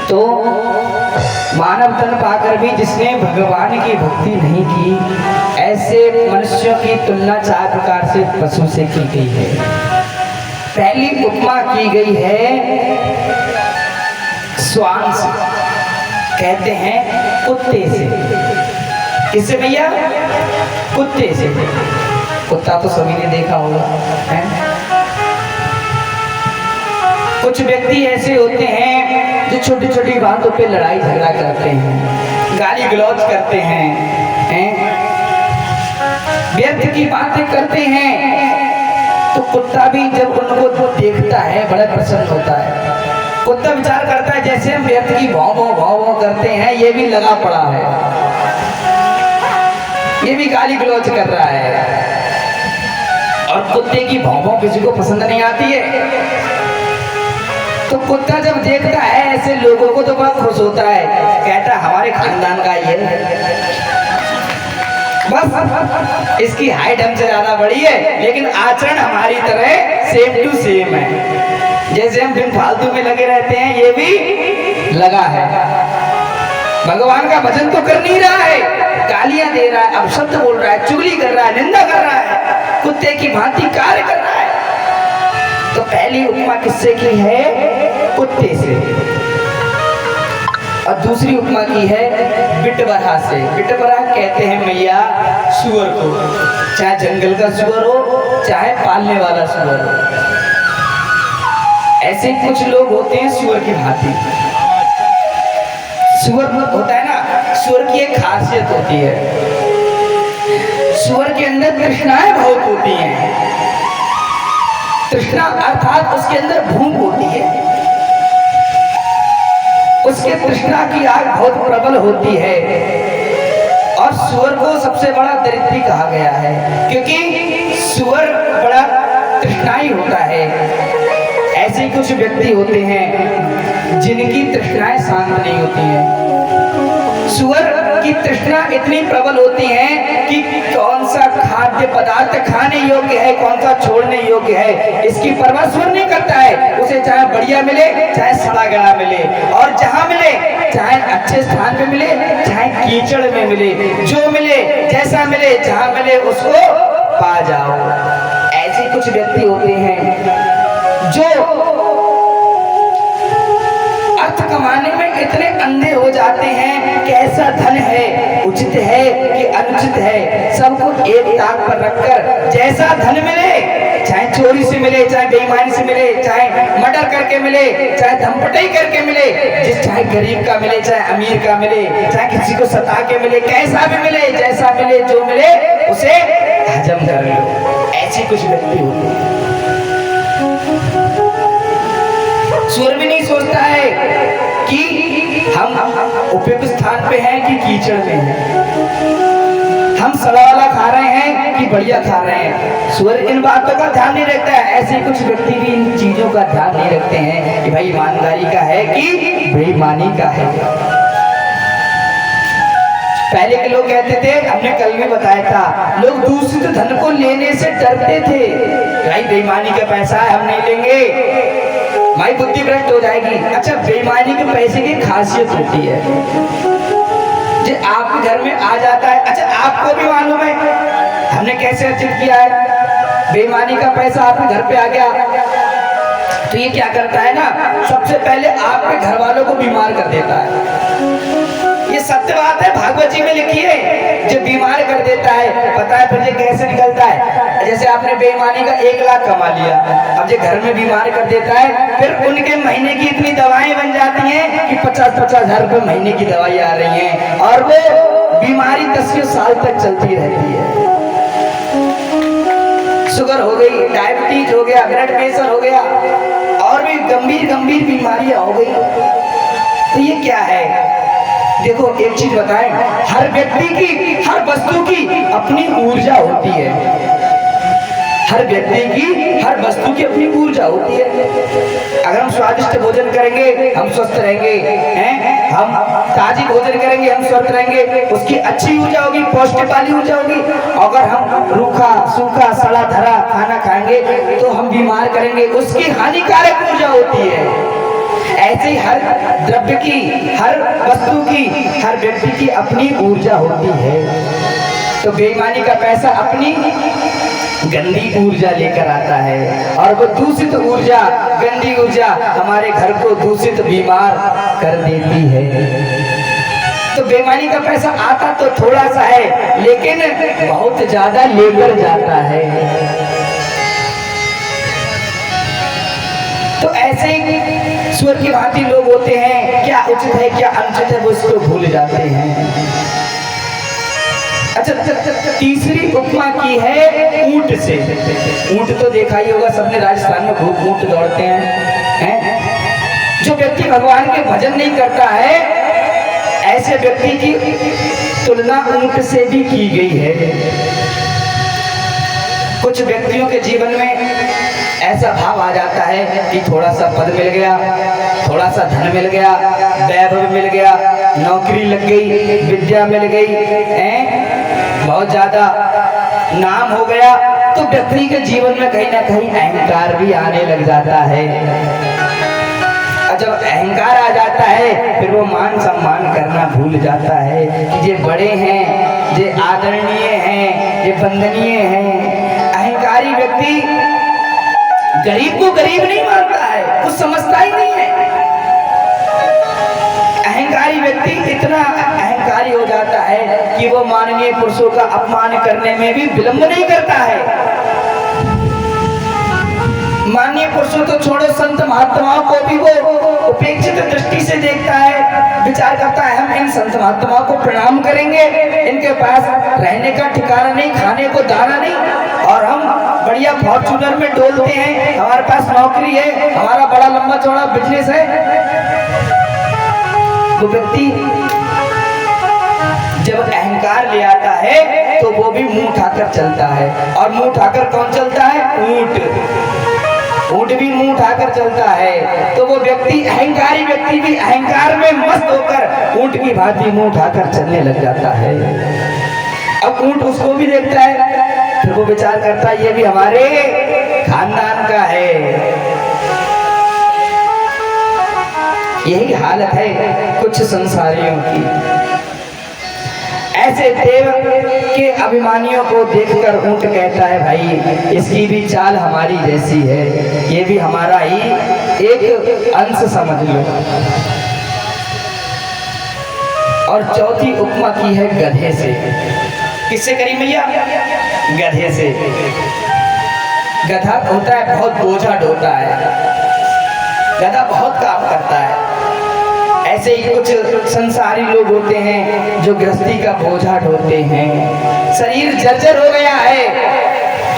तो मानव तन पाकर भी जिसने भगवान की भक्ति नहीं की, ऐसे मनुष्यों की तुलना 4 प्रकार से पशु से की गई है। पहली उपमा की गई है श्वान से, कहते हैं कुत्ते से। किससे भैया? कुत्ते से। कुत्ता तो सभी ने देखा होगा है? कुछ व्यक्ति ऐसे होते हैं जो छोटी छोटी बातों पे लड़ाई झगड़ा करते हैं, गाली गलौज करते हैं, व्यर्थ की बातें करते हैं। तो कुत्ता भी जब उनको देखता है बड़ा प्रसन्न होता है। कुत्ता विचार करता है जैसे हम व्यर्थ की भाव भाव भाव भाव करते हैं, ये भी लगा पड़ा है, ये भी गाली गलौज कर रहा है। और कुत्ते की भाव भाव किसी को पसंद नहीं आती है। तो कुत्ता जब देखता है ऐसे लोगों को तो बहुत खुश होता है, कहता हमारे खानदान का ये, बस इसकी हाइट हमसे ज्यादा बड़ी है लेकिन आचरण हमारी तरह सेम टू सेम है। जैसे हम बिन फालतू में लगे रहते हैं ये भी लगा है। भगवान का भजन तो कर नहीं रहा है, गालियां दे रहा है, अपशब्द बोल रहा है, चुगली कर रहा है, निंदा कर रहा है, कुत्ते की भांति कार्य कर रहा है। तो पहली उपमा किससे की है? कुत्ते से। और दूसरी उपमा की है बिटबरा से। बिटबरा कहते हैं मैया सुअर को, चाहे जंगल का सुअर हो चाहे पालने वाला सुअर हो। ऐसे कुछ लोग होते हैं सुअर की भांति। सुअर होता है ना, सुअर की एक खासियत होती है, सुअर के अंदर तृष्णाएं बहुत होती हैं। तृष्णा अर्थात उसके अंदर भूख होती है, उसके तृष्णा की आग बहुत प्रबल होती है। और सुअर को सबसे बड़ा दरिद्री कहा गया है, क्योंकि सुअर बड़ा तृष्णाई होता है। ऐसे कुछ व्यक्ति होते हैं जिनकी तृष्णाएं शांत नहीं होती हैं। सुअर की तृष्णा इतनी प्रबल होती है कि कौन सा खाद्य पदार्थ खाने योग्य है, कौन सा छोड़ने योग्य है, इसकी परवाह सुअर नहीं करता है। उसे चाहे बढ़िया मिले चाहे सड़ा गला मिले, और जहां मिले चाहे अच्छे स्थान पे मिले चाहे कीचड़ में मिले, जो मिले जैसा मिले जहां मिले उसको पा जाओ। ऐसे कुछ व्यक्ति होते हैं जो अर्थ कमाने में इतने अंधे हो जाते हैं कि ऐसा धन है, उचित है कि अनुचित है, सबको एक ताक पर रखकर जैसा धन मिले, चाहे चोरी से मिले, चाहे बेईमानी से मिले, चाहे मर्डर करके मिले, चाहे धमपटाई करके मिले, चाहे गरीब का मिले चाहे अमीर का मिले, चाहे किसी को सता के मिले, कैसा भी मिले, जैसा मिले, जो मिले उसे हजम कर लो। ऐसे कुछ व्यक्ति होते हैं। सुअर भी नहीं सोचता है कि हम उपयुक्त स्थान पे हैं कि कीचड़ में हैं, हम सड़ा वाला खा रहे हैं कि बढ़िया खा रहे हैं। सुअर इन बातों का ध्यान नहीं रखता है। ऐसे कुछ व्यक्ति भी इन चीजों का ध्यान नहीं रखते हैं कि भाई ईमानदारी का है कि बेईमानी का है। पहले के लोग कहते थे, हमने कल भी बताया था, लोग दूसरे धन को लेने से डरते थे, भाई बेईमानी का पैसा है हम नहीं लेंगे, भाई बुद्धि भ्रष्ट हो जाएगी। अच्छा, बेईमानी के पैसे की खासियत होती है, जो आपके घर में आ जाता है। अच्छा, आपको भी मालूम है हमने कैसे अर्जित किया है। बेईमानी का पैसा आपके घर पे आ गया तो ये क्या करता है ना, सबसे पहले आपके घर वालों को बीमार कर देता है। ये सत्य बात है, भागवत जी में लिखी है, जो बीमार कर देता है। पता है फिर ये कैसे निकलता है? जैसे आपने बेईमानी का 1 लाख कमा लिया, अब ये घर में बीमार कर देता है, फिर उनके महीने की इतनी दवाएं बन जाती हैं कि 50-50 हजार रुपए महीने की दवाई आ रही हैं, और वो बीमारी 10 साल तक चलती रहती है। शुगर हो गई, डायबिटीज हो गया, ब्लड प्रेशर हो गया, और भी गंभीर गंभीर बीमारियां हो गई। तो ये क्या है? देखो एक चीज बताएं, हर व्यक्ति की, हर वस्तु की अपनी ऊर्जा होती है। हर व्यक्ति की, हर वस्तु की अपनी ऊर्जा होती है। अगर हम स्वादिष्ट भोजन करेंगे हम स्वस्थ रहेंगे, हैं? हम ताजी भोजन करेंगे हम स्वस्थ रहेंगे, उसकी अच्छी ऊर्जा होगी, पौष्टिक वाली ऊर्जा होगी। अगर हम रूखा सूखा सड़ा धरा खाना खाएंगे तो हम बीमार करेंगे, उसकी हानिकारक ऊर्जा होती है। ऐसे ही हर द्रव्य की, हर वस्तु की, हर व्यक्ति की अपनी ऊर्जा होती है। तो बेईमानी का पैसा अपनी गंदी ऊर्जा लेकर आता है और वो दूषित ऊर्जा, गंदी ऊर्जा हमारे घर को दूषित, बीमार कर देती है। तो बेईमानी का पैसा आता तो थोड़ा सा है, लेकिन बहुत ज्यादा लेकर जाता है। तो ऐसे ही सुअर की भांति लोग होते हैं, क्या उचित है क्या अनुचित है वो इसको भूल जाते हैं। अच्छा, तीसरी उपमा की है ऊंट से। ऊंट तो देखा ही होगा सबने, राजस्थान में खूब ऊंट दौड़ते हैं। जो व्यक्ति भगवान के भजन नहीं करता है, ऐसे व्यक्ति की तुलना ऊंट से भी की गई है। कुछ व्यक्तियों के जीवन में ऐसा भाव आ जाता है कि थोड़ा सा पद मिल गया, थोड़ा सा धन मिल गया, वैभव मिल गया, नौकरी लग गई, विद्या मिल गई, बहुत ज्यादा नाम हो गया, तो व्यक्ति के जीवन में कहीं ना कहीं अहंकार भी आने लग जाता है। और जब अहंकार आ जाता है, फिर वो मान सम्मान करना भूल जाता है कि ये बड़े हैं, ये आदरणीय हैं, ये वंदनीय हैं। अहंकारी व्यक्ति गरीब को गरीब नहीं मानता है, कुछ समझता ही नहीं है। अहंकारी व्यक्ति इतना अहंकारी हो जाता है कि वो माननीय पुरुषों का अपमान करने में भी विलंब नहीं करता है। माननीय पुरुषों तो छोड़ो, संत महात्माओं को भी वो उपेक्षित दृष्टि से देखता है, विचार करता है हम इन संत महात्माओं को प्रणाम करेंगे, इनके पास रहने का ठिकाना नहीं, खाने को दाना नहीं, और हम बढ़िया फॉर्च्यूनर में डोलते हैं, हमारे पास नौकरी है, हमारा बड़ा लंबा चौड़ा बिजनेस है। वो व्यक्ति जब अहंकार ले आता है तो वो भी मुंह उठाकर चलता है। और मुंह उठाकर कौन चलता है? ऊंट। ऊंट भी मुंह उठाकर चलता है। तो वो व्यक्ति, अहंकारी व्यक्ति भी अहंकार में मस्त होकर ऊंट की भांति मुंह उठाकर चलने लग जाता है। अब ऊंट उसको भी देखता है, फिर वो विचार करता है ये भी हमारे खानदान का है। यही हालत है कुछ संसारियों की। ऐसे देव के अभिमानियों को देखकर ऊंट कहता है भाई इसकी भी चाल हमारी जैसी है, ये भी हमारा ही एक अंश समझ लो। और चौथी उपमा की है गधे से। किससे करी मैया? गधे से। गधा होता है बहुत बोझा ढोता है, गधा बहुत काम करता है। ऐसे ही कुछ संसारी लोग होते हैं जो गृहस्थी का बोझा ढोते हैं। शरीर जर्जर हो गया है,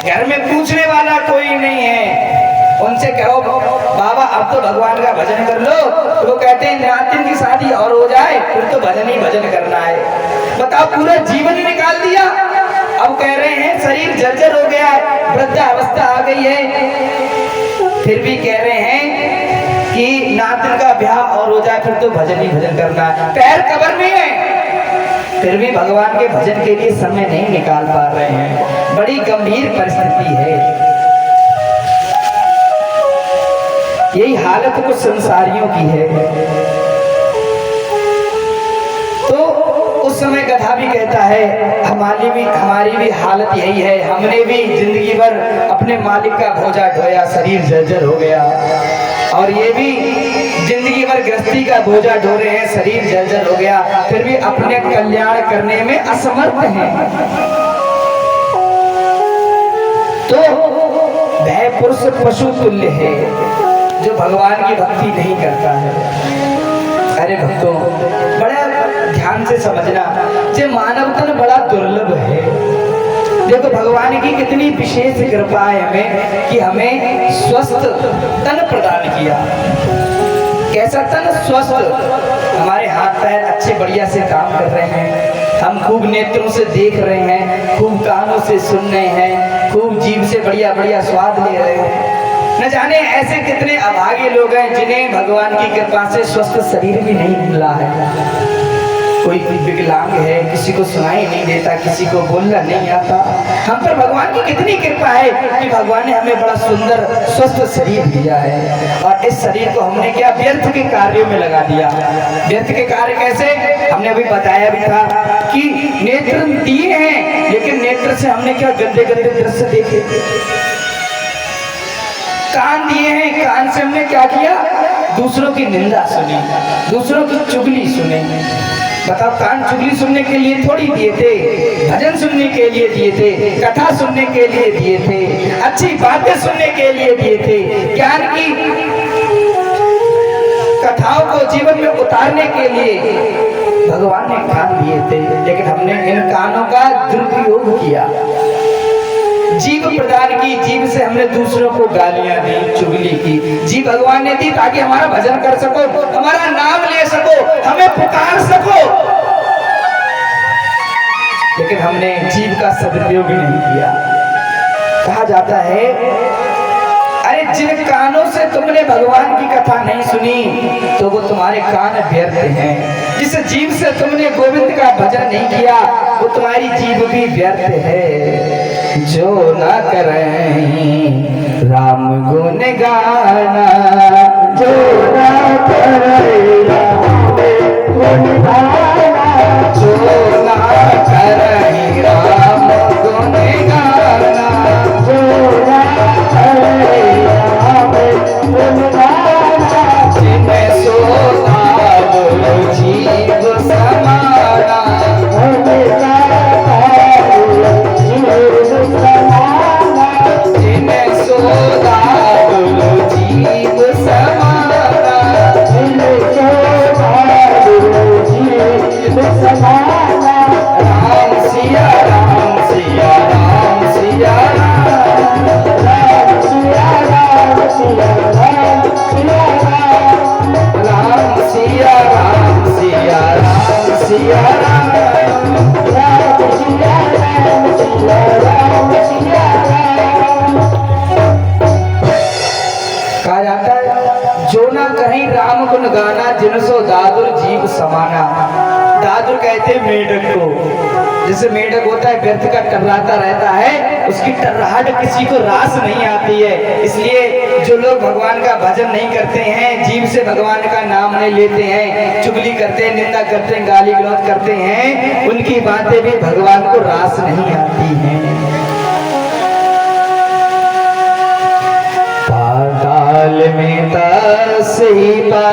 घर में पूछने वाला कोई नहीं है। उनसे कहो बाबा अब तो भगवान का भजन कर लो, तो वो कहते हैं नातिन की शादी और हो जाए फिर तो भजन ही भजन करना है। बताओ, पूरा जीवन ही निकाल दिया, अब कह रहे हैं शरीर जर्जर हो गया है, वृद्धावस्था आ गई है, फिर भी कह रहे हैं कि नातिन का ब्याह और हो जाए फिर तो भजन ही भजन करना है। पैर कब्र में है, फिर भी भगवान के भजन के लिए समय नहीं निकाल पा रहे हैं। बड़ी गंभीर परिस्थिति है। यही हालत कुछ संसारियों की है। तो उस समय गधा भी कहता है हमारी भी हालत यही है, हमने भी जिंदगी भर अपने मालिक का बोझा ढोया, शरीर जर्जर हो गया, और ये भी जिंदगी भर गृहस्थी का बोझा ढो रहे हैं, शरीर जर्जर हो गया, फिर भी अपने कल्याण करने में असमर्थ हैं। तो वह पुरुष पशु तुल्य है जो भगवान की भक्ति नहीं करता है। अरे भक्तों, बड़ा ध्यान से समझना, ये मानव तन बड़ा दुर्लभ है। देखो भगवान की कितनी विशेष कृपा है हमें कि हमें स्वस्थ तन प्रदान किया। कैसा तन? स्वस्थ। हमारे हाथ पैर अच्छे बढ़िया से काम कर रहे हैं, हम खूब नेत्रों से देख रहे हैं, खूब कानों से सुन रहे हैं, खूब जीभ से बढ़िया बढ़िया स्वाद ले रहे हैं। न जाने ऐसे कितने अभागे लोग हैं जिन्हें भगवान की कृपा से स्वस्थ शरीर भी नहीं मिला है। कोई विकलांग है, किसी को सुनाई नहीं देता, किसी को बोलना नहीं आता। हम पर भगवान की कितनी कृपा है कि भगवान ने हमें बड़ा सुंदर स्वस्थ शरीर दिया है, और इस शरीर को हमने क्या व्यर्थ के कार्यों में लगा दिया। व्यर्थ के कार्य कैसे? हमने अभी बताया भी था कि नेत्र दिए हैं, लेकिन नेत्र से हमने क्या गंदे गंदे दृश्य देखे। कान दिए हैं, कान से हमने क्या किया? दूसरों की निंदा सुनी, दूसरों की चुगली सुनी। बताओ, कान चुगली सुनने के लिए थोड़ी दिए थे, भजन सुनने के लिए दिए थे, कथा सुनने के लिए दिए थे, अच्छी बातें सुनने के लिए दिए थे, ज्ञान की कथाओं को जीवन में उतारने के लिए भगवान ने कान दिए थे। लेकिन हमने इन कानों का दुरुपयोग किया, जीव प्रदान की, जीव से हमने दूसरों को गालियां दी, चुगली की। जीव भगवान ने दी ताकि हमारा भजन कर सको, हमारा नाम ले सको, हमें पुकार सको, लेकिन हमने जीव का सदुपयोग नहीं किया। कहा जाता है, अरे जिन कानों से तुमने भगवान की कथा नहीं सुनी तो वो तुम्हारे कान व्यर्थ हैं। जिस जीव से तुमने गोविंद का भजन नहीं किया वो तुम्हारी जीव भी व्यर्थ है। जो ना करें राम गुण गाना, जो ना करें राम गुण गाना, जो ना करें राम गुण गाना, जो ना करें राम गुण गाना, जिन्हें सोता बोलो जीव समाना, जिन्हें सोता बोलो जीव समाना, जिन्हें सोता बोलो जीव समाना। राम सिया राम सिया राम सिया राम, राम सिया राम सिया राम सिया राम, राम सिया राम सिया राम सिया राम, राम सिया राम सिया राम सिया राम। कहा जाता है, जो ना कहीं राम गुण गाना, जिनसो दादुर जीव समाना। दादुर कहते हैं मेढक को। जैसे मेढक होता है व्यर्थ का टर्राता रहता है, उसकी टर्राहट किसी को रास नहीं आती है। इसलिए जो लोग भगवान का भजन नहीं करते हैं, जीव से भगवान का नाम नहीं लेते हैं, चुगली करते हैं, निंदा करते हैं, गाली गलौज करते हैं, उनकी बातें भी भगवान को रास नहीं आती हैं। पाताल में तस ही पा